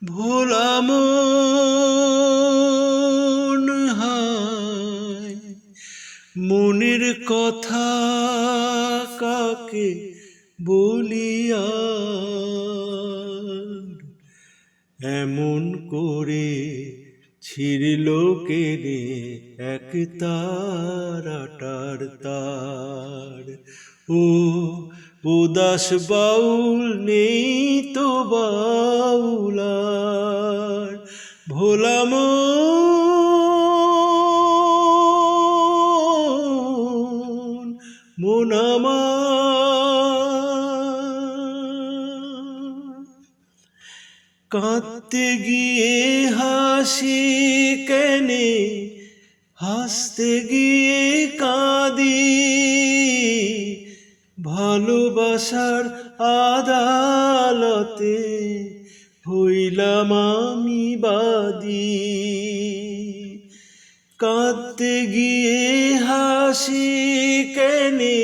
ভোলা মন হায়, মনের কথা কাকে বলিয়া এমন করে ছিঁড়ল কেড়ে এক তারাটার তার। ও উদাস বাউল নেই তো বাউলার, ভোলা মন আমার। কাঁদতে গিয়ে হাসি কেনে, হাসতে গিয়ে কাঁদি, ভালোবাসার আদালতে হইলাম আমি বাদী। কাঁদতে গিয়ে হাসি কেনে,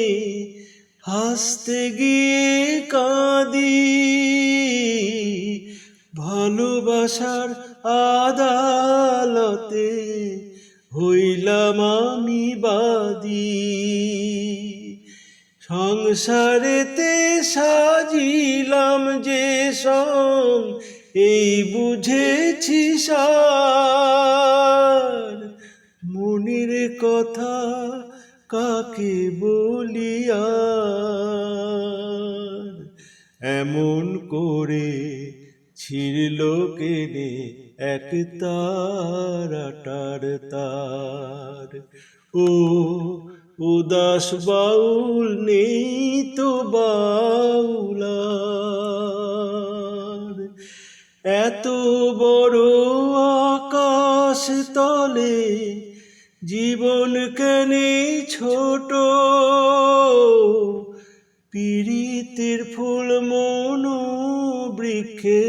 হাসতে গিয়ে কাঁদি, ভালোবাসার আদালতে হইলাম আমি বাদী। সংসারেতে সাজিলাম যে সং, এই বুঝেছি সার। মনের কথা কাকে বলিয়া এমন করে ছিঁড়ল কেড়ে এক তারাটার তার। ও উদাস বাউল নেই তো বাউলার, এত বড় আকাশ তলে জীবন কেনে ছোট, পীড়িতের ফুল মন বৃক্ষে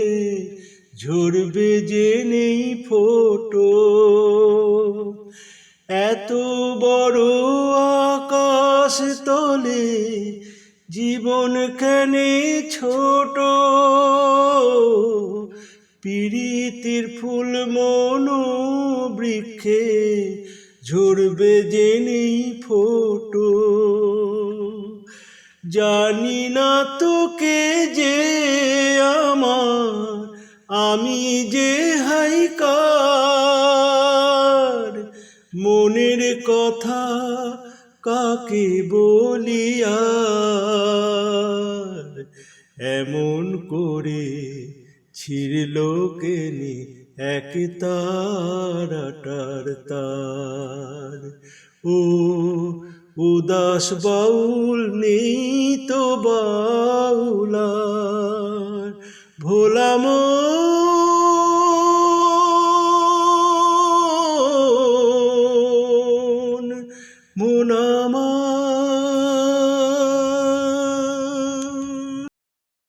ঝরবে যে নেই ফোটো। এত বড় আকাশ তলে জীবন কেনে ছোট, পীড়িতের ফুল মন বৃক্ষে ঝরবে যে নেই ফোটো। জানি না তোকে যে আমার, আমি যে হাইকার। মনের কথা কাকে বলিয়া এমন করে ছিঁড়ল কেনে এক তারাটার তার। ও উদাস বাউল নেই তো বাউলার, ভোলা মন আমার।